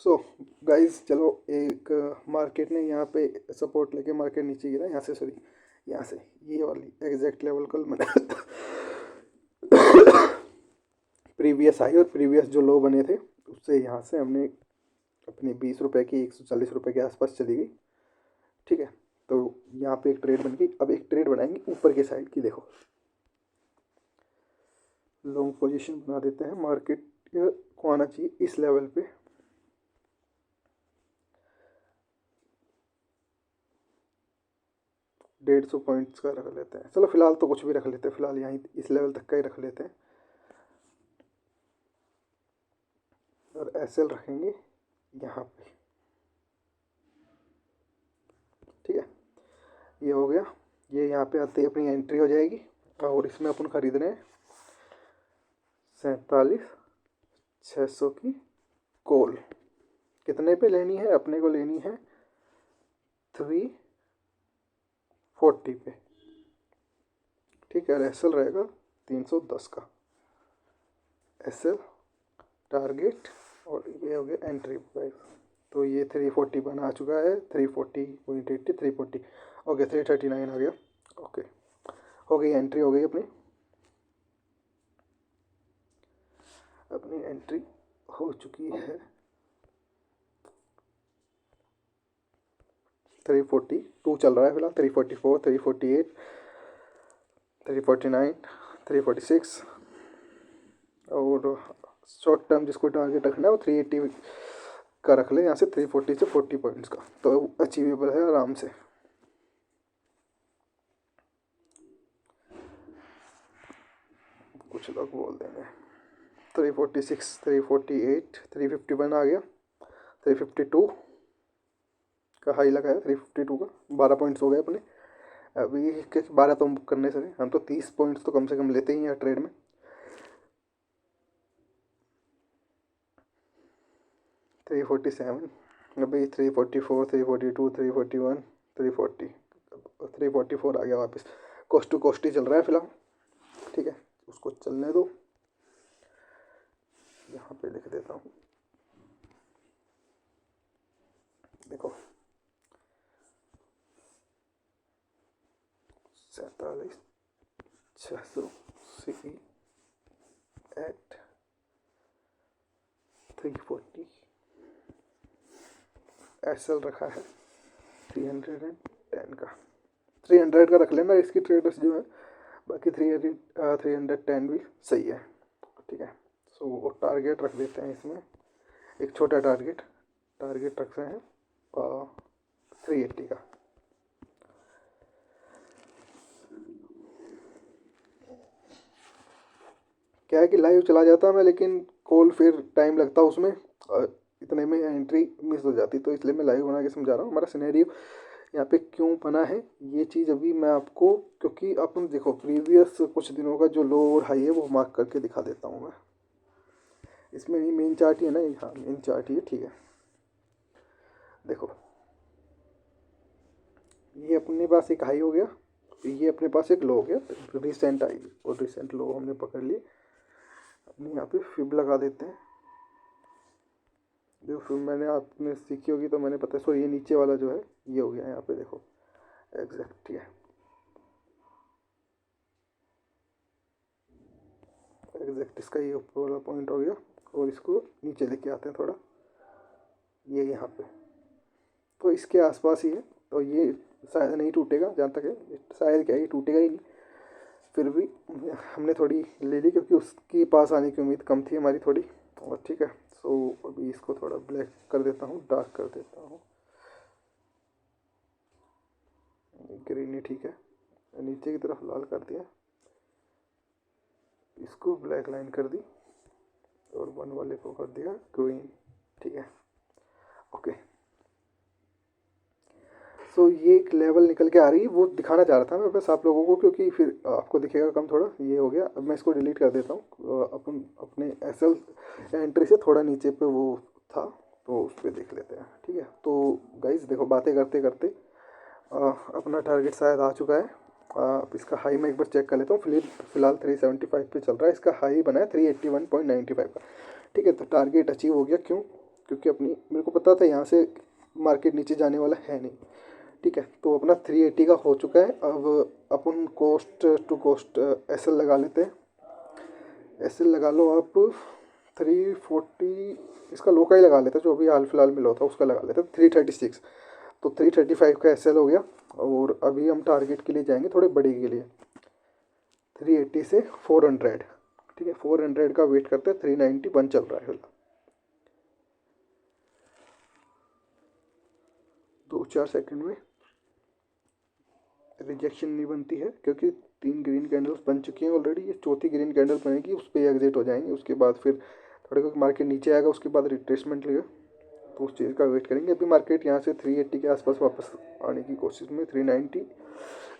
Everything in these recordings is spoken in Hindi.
सो गाइस चलो, एक मार्केट ने यहाँ पे सपोर्ट लेके मार्केट नीचे गिरा, यहाँ से सॉरी, यहाँ से ये वाली एग्जैक्ट लेवल कल मैंने प्रीवियस हाई और प्रीवियस जो लो बने थे उससे यहाँ से हमने अपने 20 रुपये की 140 रुपये के आसपास चली गई। ठीक है, तो यहाँ पे एक ट्रेड बन गई। अब एक ट्रेड बनाएंगे ऊपर की साइड की। देखो लॉन्ग पोजीशन बना देते हैं। मार्केट को आना चाहिए इस लेवल पे, $150 पॉइंट्स का रख लेते हैं। चलो फिलहाल तो कुछ भी रख लेते हैं, फिलहाल यहीं इस लेवल तक का ही रख लेते हैं। और एसएल रखेंगे यहाँ पे। ठीक है, ये हो गया। ये यहाँ पे आते ही अपनी एंट्री हो जाएगी और इसमें अपन खरीद रहे हैं 47,600 की कॉल। कितने पे लेनी है? अपने को लेनी है 340 पे। ठीक है, एसएल रहेगा 310 का एसएल टारगेट, और ये हो गया एंट्री प्राइस। तो ये 340 बना चुका है, 340.80 340। ओके 339 आ गया। ओके हो गई एंट्री, हो गई अपनी एंट्री हो चुकी है। 342 चल रहा है फिलहाल, 344 348 349 346, और शॉर्ट टर्म जिसको टारगेट रखना है वो 380 का रख ले। यहाँ से 340 से 40 पॉइंट्स का तो अचीवेबल है आराम से। कुछ लोग बोल देंगे 346 348 351 आ गया। 352 का हाई लगाया, 352 का 12 पॉइंट्स हो गए अपने। अभी 12 तो करने से हम तो 30 पॉइंट्स तो कम से कम लेते ही हैं ट्रेड में। 347, अभी 344 342 341 340 344 आ गया वापस। कोस्ट टू कोस्ट ही चल रहा है फिलहाल। ठीक है, उसको चलने दो। यहाँ पे लिख देता हूँ, देखो 47,600 सी एट 340 एसएल रखा है 310 का। 300 का रख लेना इसकी ट्रेडर्स जो है, बाकी 310 भी सही है। ठीक है, सो टारगेट रख देते हैं इसमें, एक छोटा टारगेट रखते हैं 380 का। क्या है कि लाइव चला जाता मैं, लेकिन कॉल फिर टाइम लगता उसमें, इतने में एंट्री मिस हो जाती, तो इसलिए मैं लाइव बना के समझा रहा हूँ हमारा सिनेरियो यहाँ पे क्यों बना है। ये चीज़ अभी मैं आपको, क्योंकि अपन देखो प्रीवियस कुछ दिनों का जो लो और हाई है वो मार्क करके दिखा देता हूँ मैं। इसमें नहीं, मेन चार्ट ही है ना, हाँ मेन चार्ट ही है। ठीक है, देखो ये अपने पास एक हाई हो गया, ये अपने पास एक लो हो गया, रिसेंट हाई और रिसेंट लो हमने पकड़ लिए। अपने यहाँ पे फिब लगा देते हैं। जो फिर मैंने आपने सीखी होगी तो मैंने पता है, सो ये नीचे वाला जो है ये हो गया यहाँ पे, देखो एग्जैक्ट। ठीक है, एग्जैक्ट इसका ये ऊपर वाला पॉइंट हो गया, और इसको नीचे लेके आते हैं थोड़ा, ये यहाँ पे तो इसके आसपास ही है। तो ये शायद नहीं टूटेगा, जहाँ तक है शायद, क्या ये टूटेगा ही नहीं। फिर भी हमने थोड़ी ले ली क्योंकि उसके पास आने की उम्मीद कम थी हमारी थोड़ी। और ठीक है, सो अभी इसको थोड़ा ब्लैक कर देता हूँ, डार्क कर देता हूँ, ग्रीन ही ठीक है। नीचे की तरफ लाल कर दिया, इसको ब्लैक लाइन कर दी, और वन वाले को कर दिया ग्रीन। ठीक है, ओके। सो ये एक लेवल निकल के आ रही है, वो दिखाना चाह रहा था मैं बस आप लोगों को, क्योंकि फिर आपको दिखेगा कम थोड़ा। ये हो गया, अब मैं इसको डिलीट कर देता हूँ। अपन अपने एसएल एंट्री से थोड़ा नीचे पे वो था, तो उस पर देख लेते हैं। ठीक है, तो गाइस देखो बातें करते करते अपना टारगेट शायद आ चुका है। इसका हाई मैं एक बार चेक कर लेता हूँ। फिलहाल 375 पे चल रहा है, इसका हाई बना है 381.95 का। ठीक है, तो टारगेट अचीव हो गया। क्यों? क्योंकि अपनी मेरे को पता था यहाँ से मार्केट नीचे जाने वाला है नहीं। ठीक है, तो अपना 380 का हो चुका है। अब अपन coast to coast S L लगा लेते हैं। एस एल लगा लो आप 340, इसका लो का ही लगा लेते हैं, जो अभी हाल फिलहाल मिला था उसका लगा लेते हैं 336। तो 335 का एस एल हो गया। और अभी हम टारगेट के लिए जाएंगे थोड़े बड़े के लिए, 380 से 400। ठीक है, 400 का वेट करते हैं। 391 चल रहा है फिलहाल। 2-4 सेकंड में रिजेक्शन नहीं बनती है, क्योंकि 3 ग्रीन कैंडल्स बन चुकी हैं ऑलरेडी। ये चौथी ग्रीन कैंडल बनेगी, उस पर एग्जिट हो जाएंगे। उसके बाद फिर थोड़े को मार्केट नीचे आएगा, उसके बाद रिट्रेसमेंट लेगा, तो उस चीज़ का वेट करेंगे। अभी मार्केट यहाँ से 380 के आसपास वापस आने की कोशिश में, 390,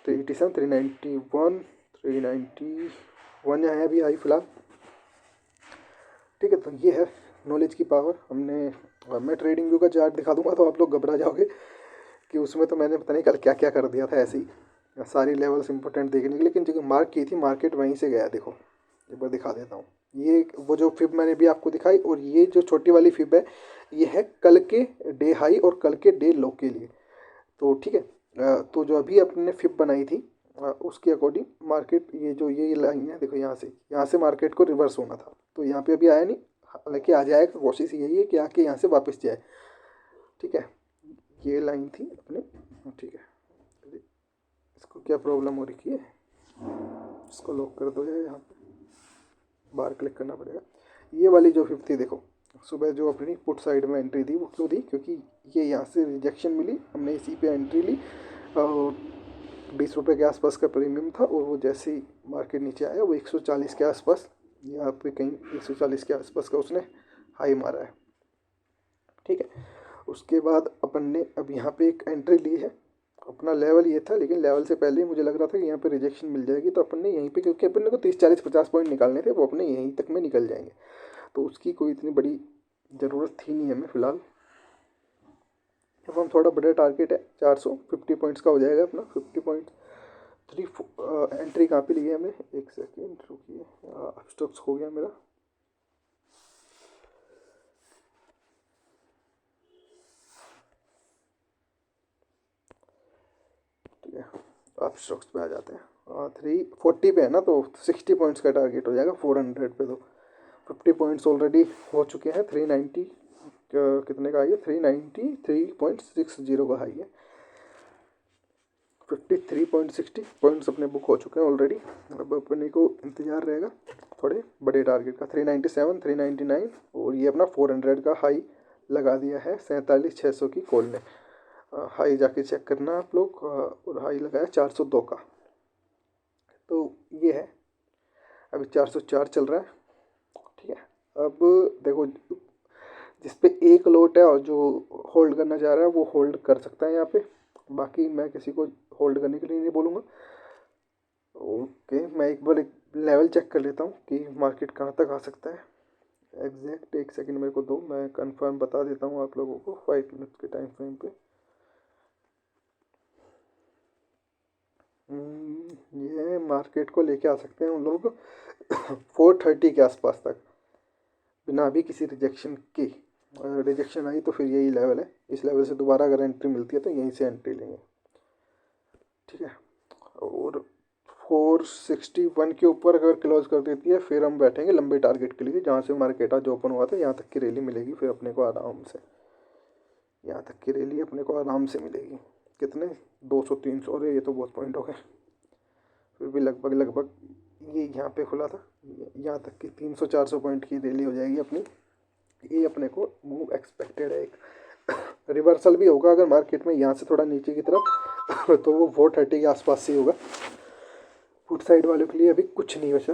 387, 391, 391 यहाँ है अभी आई फिलहाल। ठीक है, तो ये है नॉलेज की पावर। मैं ट्रेडिंग व्यू का चार्ट दिखा दूंगा तो आप लोग घबरा जाओगे कि उसमें तो मैंने पता नहीं कल क्या क्या कर दिया था ऐसे ही, सारी लेवल्स इंपॉर्टेंट देखने की। लेकिन जो मार्क की थी मार्केट वहीं से गया। देखो एक बार दिखा देता हूँ, ये वो जो फिब मैंने भी आपको दिखाई, और ये जो छोटी वाली फिब है ये है कल के डे हाई और कल के डे लो के लिए। तो ठीक है, तो जो अभी अपने फिब बनाई थी उसके अकॉर्डिंग मार्केट, ये लाइन है देखो, यहाँ से मार्केट को रिवर्स होना था, तो यहाँ पे अभी आया नहीं। हालांकि आ जाएगा, कोशिश यही है कि आके यहाँ से वापस जाए। ठीक है, ये लाइन थी अपने। ठीक है, इसको क्या प्रॉब्लम हो रही है, इसको लॉक कर दो। यहाँ पे बाहर क्लिक करना पड़ेगा। ये वाली जो 50 देखो, सुबह जो अपनी पुट साइड में एंट्री दी वो क्यों दी, क्योंकि ये यहाँ से रिजेक्शन मिली, हमने इसी पे एंट्री ली और 20 रुपये के आसपास का प्रीमियम था। और वो जैसे ही मार्केट नीचे आया वो 140 के आसपास, यहाँ पे कहीं 140 के आसपास का उसने हाई मारा है। ठीक है, उसके बाद अपन ने अब यहाँ पे एक एंट्री ली है। अपना लेवल ये था, लेकिन लेवल से पहले ही मुझे लग रहा था कि यहाँ पे रिजेक्शन मिल जाएगी, तो अपन ने यहीं पे, क्योंकि अपन ने को 30-40-50 पॉइंट निकालने थे, वो अपने यहीं तक में निकल जाएंगे, तो उसकी कोई इतनी बड़ी ज़रूरत थी नहीं हमें फ़िलहाल। अब हम थोड़ा बड़ा टारगेट है 450 पॉइंट्स का हो जाएगा अपना। 50 पॉइंट 3 एंट्री कहाँ पे ली है हमने, एक सेकेंड रुकिए, स्टॉक्स हो गया मेरा। ठीक है, आप स्टॉक्स पे आ जाते हैं। 340 पे है ना, तो 60 पॉइंट्स का टारगेट हो जाएगा 400 पे। तो 50 पॉइंट्स ऑलरेडी हो चुके हैं। 390 कितने का हाई है, 393.60 का हाई है। 53.60 पॉइंट्स अपने बुक हो चुके हैं ऑलरेडी। अब अपने को इंतज़ार रहेगा थोड़े बड़े टारगेट का, 397, 399, और ये अपना 400 का हाई लगा दिया है 47,600 की कॉल ने। हाई जाके चेक करना आप लोग, और हाई लगाया 402 का। तो ये है, अभी 404 चल रहा है। ठीक है, अब देखो जिस पे एक लोट है और जो होल्ड करना चाह रहा है वो होल्ड कर सकता है यहाँ पे, बाकी मैं किसी को होल्ड करने के लिए नहीं बोलूँगा। ओके, मैं एक बार एक लेवल चेक कर लेता हूँ कि मार्केट कहाँ तक आ सकता है। एग्जैक्ट एक सेकंड मेरे को दो, मैं कंफर्म बता देता हूँ आप लोगों को 5 मिनट के टाइम फ्रेम पे। ये मार्केट को लेके आ सकते हैं हम लोग 430 के आसपास तक, बिना अभी किसी रिजेक्शन के। रिजेक्शन आई तो फिर यही लेवल है, इस लेवल से दोबारा अगर एंट्री मिलती है तो यहीं से एंट्री लेंगे। ठीक है, और 461 के ऊपर अगर क्लोज कर देती है फिर हम बैठेंगे लंबे टारगेट के लिए, जहाँ से मार्केट आज ओपन हुआ था यहाँ तक की रैली मिलेगी फिर अपने को आराम से। यहाँ तक की रैली अपने को आराम से मिलेगी। कितने, 200-300, अरे ये तो बहुत पॉइंट हो गए। फिर भी लगभग लगभग ये यहाँ पे खुला था, यहाँ तक की 300-400 पॉइंट की रैली हो जाएगी अपनी। ये अपने को मूव एक्सपेक्टेड है। एक रिवर्सल भी होगा अगर मार्केट में यहाँ से थोड़ा नीचे की तरफ तो वो 430 के आसपास से होगा। फुट साइड वालों के लिए अभी कुछ नहीं बचा।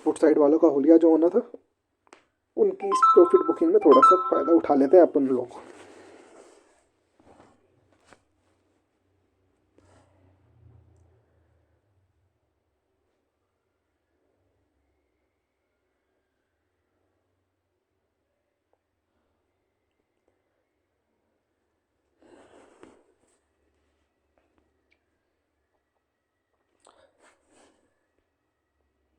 फुट साइड वालों का हुलिया जो होना था, उनकी इस प्रॉफिट बुकिंग में थोड़ा सा फ़ायदा उठा लेते हैं अपन लोग।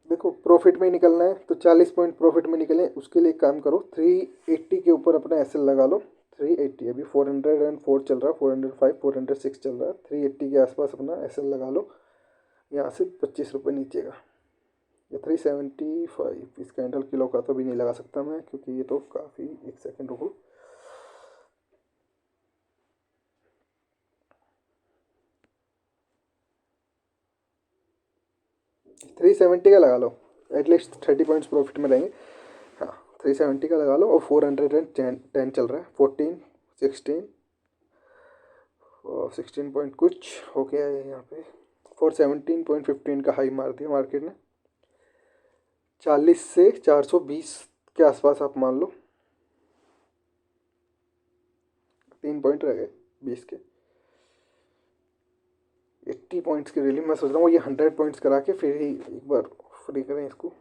देखो देखो प्रॉफिट में निकलना है तो 40 पॉइंट प्रॉफिट में निकले, उसके लिए एक काम करो 380 के ऊपर अपना एसएल लगा लो। 380 अभी 404 चल रहा है, 405 406 चल रहा है, 380 के आसपास अपना एसएल लगा लो। यहाँ से 25 रुपये नीचे का या 375, इस कैंडल किलो का तो भी नहीं लगा सकता मैं, क्योंकि ये तो काफ़ी, एक सेकेंड रुको। थ्री सेवेंटी का लगा लो, एटलीस्ट 30 पॉइंट्स प्रॉफिट में रहेंगे। हाँ 370 का लगा लो, और 410 चल रहा है, 14 16 और 16 पॉइंट कुछ हो गया है यहाँ पे। 417.15 का हाई मार दिया मार्केट ने। 40 से 420 के आसपास आप मान लो, 3 पॉइंट रह गए 20 के। 80 पॉइंट्स की रैली मैं सोच रहा हूँ ये 100 पॉइंट्स करा के फिर ही एक बार फ्री करें इसको,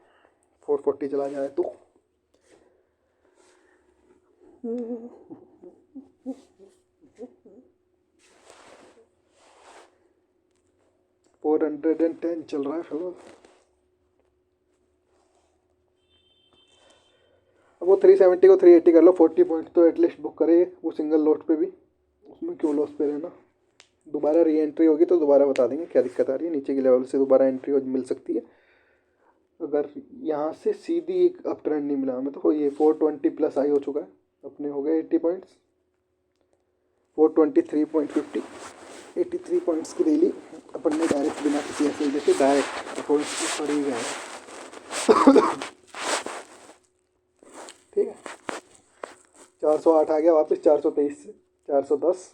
440 चला जाए तो। फोर 410 चल रहा है फिलहाल। अब वो 370 को 380 कर लो, 40 पॉइंट तो एटलीस्ट बुक करे वो सिंगल लोट पे भी, उसमें क्यों लॉस पे रहना। दोबारा री एंट्री होगी तो दोबारा बता देंगे क्या दिक्कत आ रही है, नीचे के लेवल से दोबारा एंट्री मिल सकती है। अगर यहाँ से सीधी एक अप ट्रेंड नहीं मिला हमें तो ये 420 प्लस आई हो चुका है, अपने हो गए 80 पॉइंट्स। 423.50, 83 पॉइंट्स की रैली अपन ने डायरेक्ट बिना किसी ऐसे देखे डायरेक्ट पॉइंट्स पर ही गए हैं। ठीक है, 408 आ गया वापस, 423 से 410।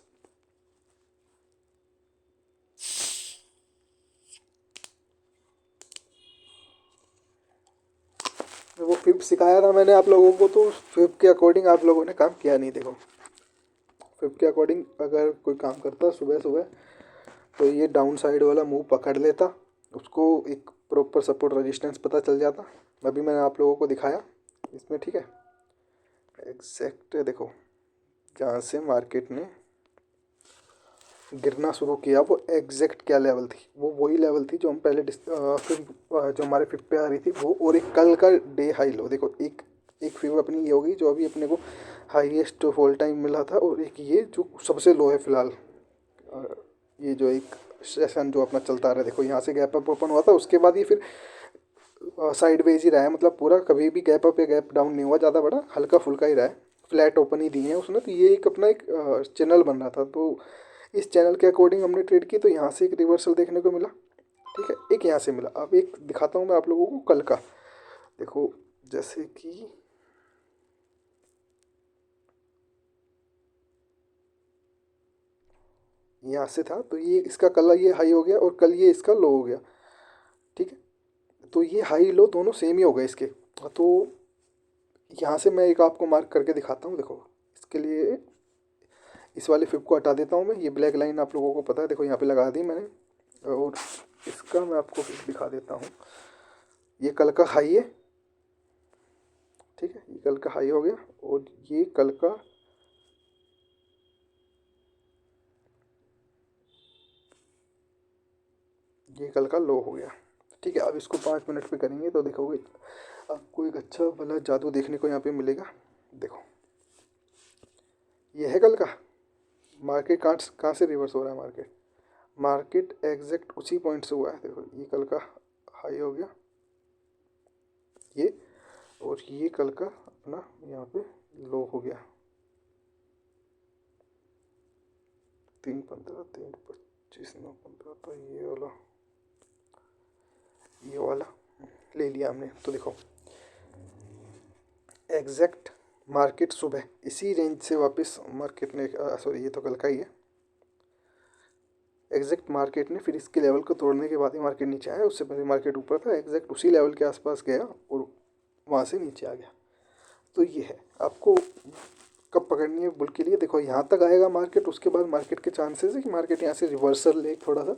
वो फिब सिखाया था मैंने आप लोगों को, तो फिब के अकॉर्डिंग आप लोगों ने काम किया नहीं। देखो फिब के अकॉर्डिंग अगर कोई काम करता सुबह सुबह तो ये डाउन साइड वाला मूव पकड़ लेता, उसको एक प्रॉपर सपोर्ट रेजिस्टेंस पता चल जाता। अभी मैंने आप लोगों को दिखाया इसमें, ठीक है। एग्जैक्ट देखो जहाँ से मार्केट ने गिरना शुरू किया वो एग्जैक्ट क्या लेवल थी, वो वही लेवल थी जो हम पहले जो हमारे फिब पे आ रही थी वो, और एक कल का डे हाई लो। देखो एक एक फिब अपनी ये होगी जो अभी अपने को हाईएस्ट फॉल टाइम मिला था, और एक ये जो सबसे लो है फिलहाल। ये जो एक सेशन जो अपना चलता रहा है, देखो यहाँ से गैप अप ओपन हुआ था, उसके बाद ये फिर साइड वेज ही रहा है, मतलब पूरा कभी भी गैप अप या गैप डाउन नहीं हुआ ज़्यादा बड़ा, हल्का फुल्का ही रहा है, फ्लैट ओपन ही दिए हैं उसने। तो ये एक अपना एक चैनल बन रहा था, तो इस चैनल के अकॉर्डिंग हमने ट्रेड की, तो यहाँ से एक रिवर्सल देखने को मिला। ठीक है, एक यहाँ से मिला। अब एक दिखाता हूँ मैं आप लोगों को कल का। देखो जैसे कि यहाँ से था, तो ये इसका कल ये हाई हो गया और कल ये इसका लो हो गया। ठीक है, तो ये हाई लो दोनों सेम ही हो गए इसके। तो यहाँ से मैं एक आपको मार्क करके दिखाता हूँ। देखो इसके लिए इस वाले फिब को हटा देता हूँ मैं, ये ब्लैक लाइन आप लोगों को पता है, देखो यहाँ पे लगा दी मैंने, और इसका मैं आपको फिर दिखा देता हूँ। ये कल का हाई है, ठीक है, ये कल का हाई हो गया, और ये कल का लो हो गया। ठीक है, अब इसको 5 मिनट पे करेंगे तो देखोगे आपको एक अच्छा वाला जादू देखने को यहाँ पे मिलेगा। देखो ये है कल का मार्केट, कहाँ से रिवर्स हो रहा है मार्केट एग्जैक्ट उसी पॉइंट से हुआ है। देखो ये कल का हाई हो गया ये, और ये कल का अपना यहाँ पे लो हो गया। 3.15 3.25 9.15, तो ये वाला ले लिया हमने। तो देखो एग्जैक्ट मार्केट सुबह इसी रेंज से वापस मार्केट ने, सॉरी ये तो कल का ही है, एग्जैक्ट मार्केट ने फिर इसके लेवल को तोड़ने के बाद ही मार्केट नीचे आया। उससे पहले मार्केट ऊपर था, एग्जैक्ट उसी लेवल के आसपास गया और वहाँ से नीचे आ गया। तो ये है, आपको कब पकड़नी है बुल के लिए। देखो यहाँ तक आएगा मार्केट, उसके बाद मार्केट के चांसेस है कि मार्केट यहाँ से रिवर्सल ले थोड़ा सा।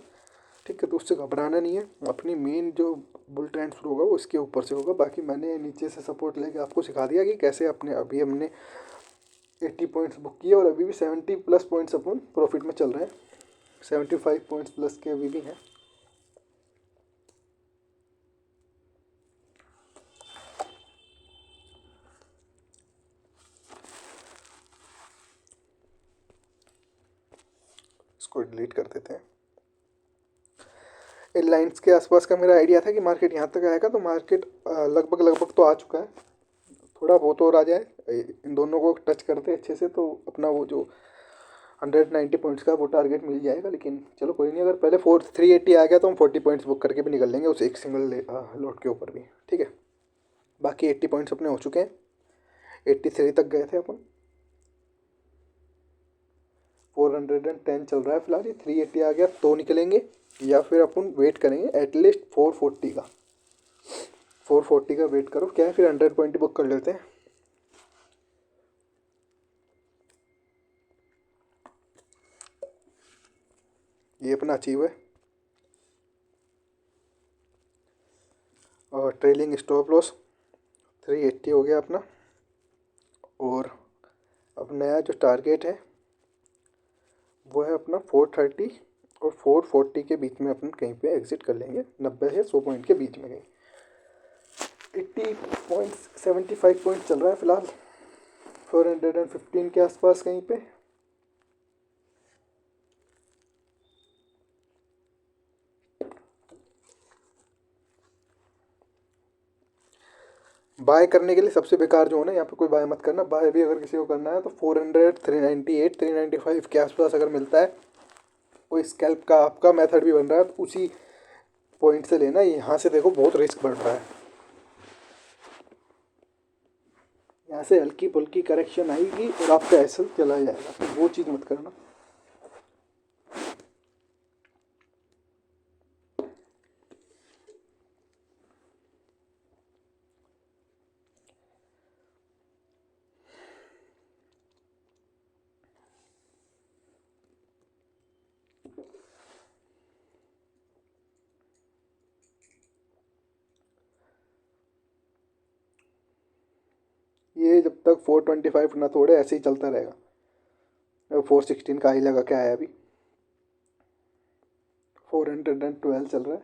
ठीक है, तो उससे घबराना नहीं है। अपनी मेन जो बुल ट्रेंड शुरू होगा वो इसके ऊपर से होगा। बाकी मैंने नीचे से सपोर्ट लेके आपको सिखा दिया कि कैसे अपने, अभी हमने 80 पॉइंट्स बुक किए और अभी भी 70 प्लस पॉइंट्स अपन प्रॉफिट में चल रहे हैं। 75 पॉइंट्स प्लस के अभी भी हैं। इसको डिलीट कर देते हैं। इन लाइंस के आसपास का मेरा आइडिया था कि मार्केट यहाँ तक आएगा, तो मार्केट लगभग लगभग तो आ चुका है। थोड़ा बहुत और आ जाए, इन दोनों को टच करते अच्छे से, तो अपना वो जो 190 पॉइंट्स का वो टारगेट मिल जाएगा। लेकिन चलो कोई नहीं, अगर पहले 380 आ गया तो हम 40 पॉइंट्स बुक करके भी निकल लेंगे उस एक सिंगल लॉट के ऊपर भी, ठीक है। बाकी 80 पॉइंट्स अपने हो चुके हैं, 83 तक गए थे अपन। 410 चल रहा है फिलहाल, ये 380 आ गया तो निकलेंगे, या फिर अपन वेट करेंगे एटलीस्ट 440 का। 440 का वेट करो, क्या है फिर 100 पॉइंट बुक कर लेते हैं। ये अपना अचीव है, और ट्रेलिंग स्टॉप लॉस 380 हो गया अपना। और अब नया जो टारगेट है वो है अपना 430 और 440 के बीच में अपन कहीं पे एग्जिट कर लेंगे, 90 से 100 पॉइंट के बीच में कहीं। 80.75 पॉइंट चल रहा है फिलहाल, 415 के आसपास कहीं पे। बाय करने के लिए सबसे बेकार जो है ना, यहाँ पे कोई बाय मत करना। बाय भी अगर किसी को करना है तो 400, 398, 395 के आसपास अगर मिलता है, कोई स्कैल्प का आपका मेथड भी बन रहा है, तो उसी पॉइंट से लेना। यहाँ से देखो बहुत रिस्क बढ़ रहा है, यहाँ से हल्की फुल्की करेक्शन आएगी और आपका एसएल चला जाएगा, तो वो चीज़ मत करना। ये जब तक 425 ना तोड़े ऐसे ही चलता रहेगा। 416 का हाई लगा के आया अभी, 412 चल रहा है।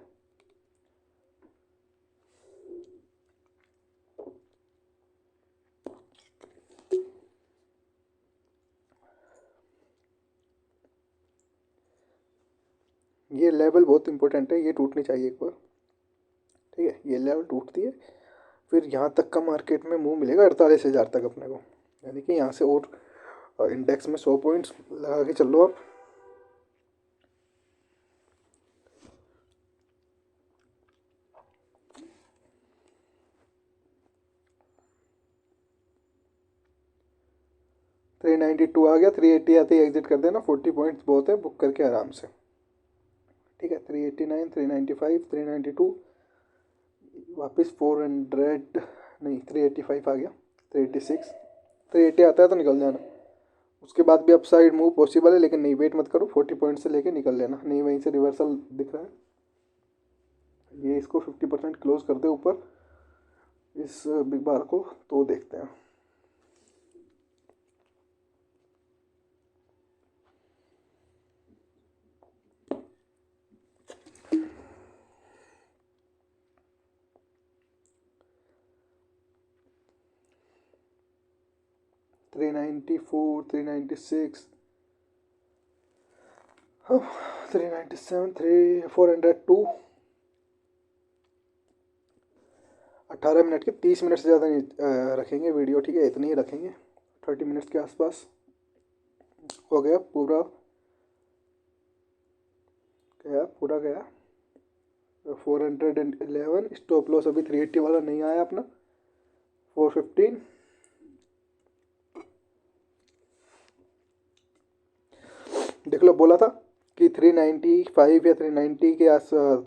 ये लेवल बहुत इंपॉर्टेंट है, ये टूटनी चाहिए एक बार, ठीक है। ये लेवल टूटती है, फिर यहाँ तक का मार्केट में मूव मिलेगा 48,000 तक अपने को, यानी कि यहाँ से और इंडेक्स में 100 पॉइंट्स लगा के चल लो आप। थ्री 92 आ गया, 380 आते ही एग्जिट कर देना, 40 पॉइंट्स बहुत है, बुक करके आराम से, ठीक है। 389, 395, 392, वापस 400 नहीं 385 आ गया, 386, 380 आता है तो निकल जाना। उसके बाद भी अपसाइड मूव पॉसिबल है, लेकिन नहीं वेट मत करो, 40 पॉइंट से लेके निकल लेना, नहीं वहीं से रिवर्सल दिख रहा है। ये इसको 50% क्लोज कर दे ऊपर इस बिग बार को, तो देखते हैं। थ्री 394, 396, 397, 402। 18 मिनट के, 30 मिनट से ज़्यादा नहीं रखेंगे वीडियो, ठीक है, इतनी ही रखेंगे। 30 मिनट्स के आसपास हो गया पूरा, गया 411। स्टॉप लॉस अभी 380 वाला नहीं आया अपना, 415। देख लो, बोला था कि 395 या 390 के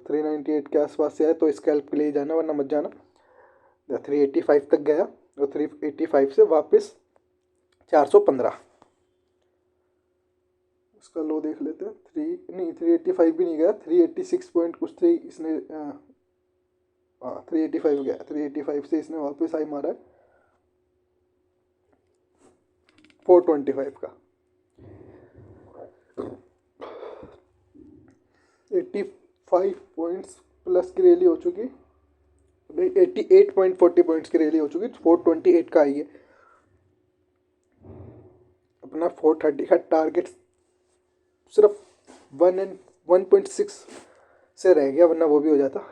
398 के आसपास से है तो स्कैल्प के लिए जाना, वरना मत जाना। 385 तक गया, और 385 से वापस 415। इसका लो देख लेते हैं। 385 भी नहीं गया, 386 पॉइंट कुछ थे इसने, हाँ 385 गया, 385 से इसने वापस आई मारा है 425 का। 85 पॉइंट्स प्लस की रैली हो चुकी, 88.40 पॉइंट्स की रैली हो चुकी, 428 का आई है अपना। 430 का टारगेट सिर्फ 1.6 से रह गया, वरना वो भी हो जाता।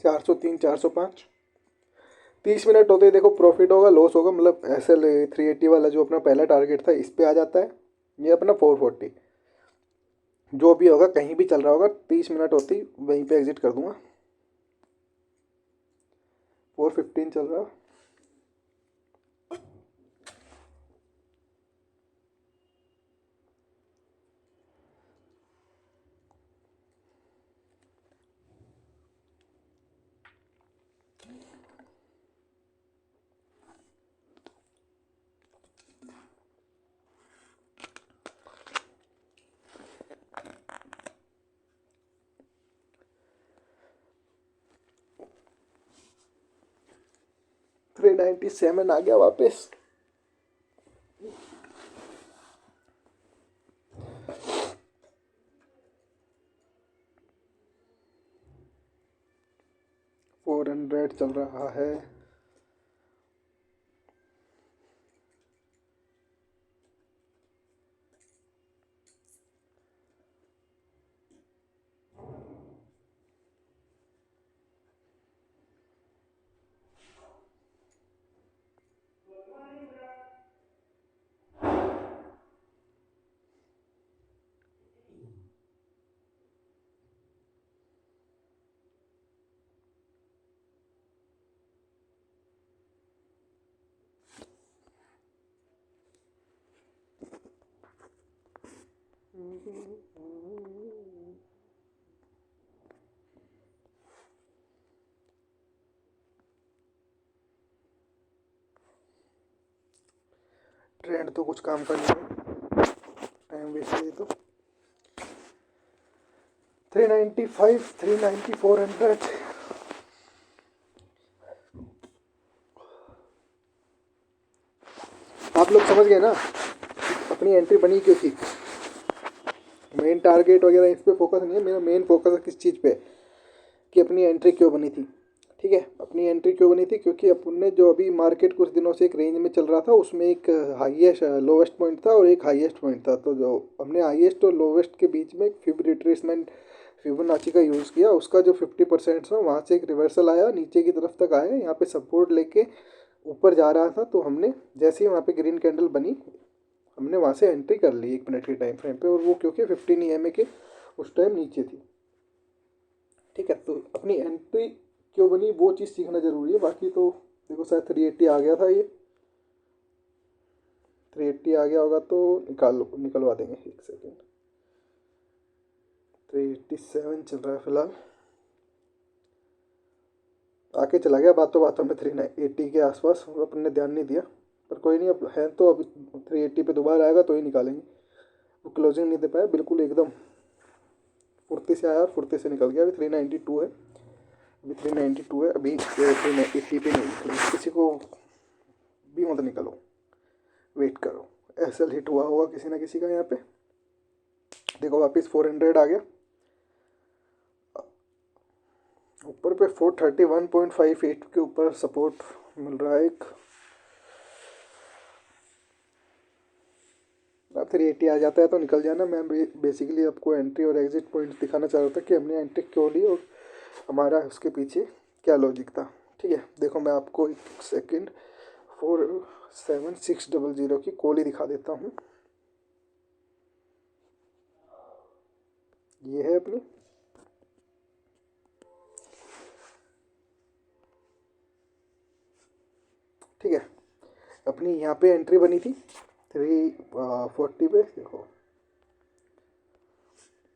चार सौ तीन, 405, 30 मिनट होते ही देखो प्रॉफिट होगा, लॉस होगा, मतलब ऐसे 380 वाला जो अपना पहला टारगेट था इस पे आ जाता है। ये अपना 440 जो भी होगा, कहीं भी चल रहा होगा, 30 मिनट होती ही वहीं पे एग्जिट कर दूंगा। 415 चल रहा। 397 आ गया वापस। $400 चल रहा है। ट्रेंड तो कुछ काम का नहीं है, टाइम वेस्ट है ये तो। 395, 390, 400। आप लोग समझ गए ना अपनी एंट्री बनी क्यों थी। मेन टारगेट वगैरह इस पे फोकस नहीं है, मेरा मेन फोकस है किस चीज़ पे, कि अपनी एंट्री क्यों बनी थी। ठीक है, अपनी एंट्री क्यों बनी थी, क्योंकि अपने जो अभी मार्केट कुछ दिनों से एक रेंज में चल रहा था, उसमें एक हाईएस्ट लोवेस्ट पॉइंट था और एक हाईएस्ट पॉइंट था। तो जो हमने हाईएस्ट और लोवेस्ट के बीच में फिब रिट्रेसमेंट फिबोनाची का यूज़ किया, उसका जो 50% था वहाँ से एक रिवर्सल आया, नीचे की तरफ तक आया, यहाँ पे सपोर्ट लेके ऊपर जा रहा था। तो हमने जैसे ही वहाँ पे ग्रीन कैंडल बनी, हमने वहाँ से एंट्री कर ली 1 मिनट के टाइम फ्रेम पे, और वो क्योंकि 15 EMA के उस टाइम नीचे थी। ठीक है, तो अपनी एंट्री क्यों बनी वो चीज़ सीखना जरूरी है। बाकी तो देखो शायद 380 आ गया था, ये 380 आ गया होगा तो निकलवा देंगे। एक सेकेंड, 387 चल रहा है फिलहाल, आके चला गया बातों बातों में 380 के आसपास, अपन ने ध्यान नहीं दिया। पर कोई नहीं, अब है तो अब 380 पे दोबारा आएगा तो ही निकालेंगे। वो क्लोजिंग नहीं दे पाया, बिल्कुल एकदम फुर्ती से आया और फुर्ती से निकल गया। अभी 392 है, अभी 392 है, अभी 380 पे नहीं निकलेगा। किसी को भी मत निकलो, वेट करो। एसएल हिट हुआ होगा किसी ना किसी का यहाँ पे। देखो वापस 400 आ गया, ऊपर पे 431.58 के ऊपर सपोर्ट मिल रहा है एक। अब 380 आ जाता है तो निकल जाना। मैं बेसिकली आपको एंट्री और एग्जिट पॉइंट दिखाना चाह रहा था कि हमने एंट्री क्यों ली और हमारा उसके पीछे क्या लॉजिक था। ठीक है, देखो मैं आपको एक सेकंड 47600 की कॉल ही दिखा देता हूँ। ये है अपनी, ठीक है, अपनी यहाँ पे एंट्री बनी थी 340 पे। देखो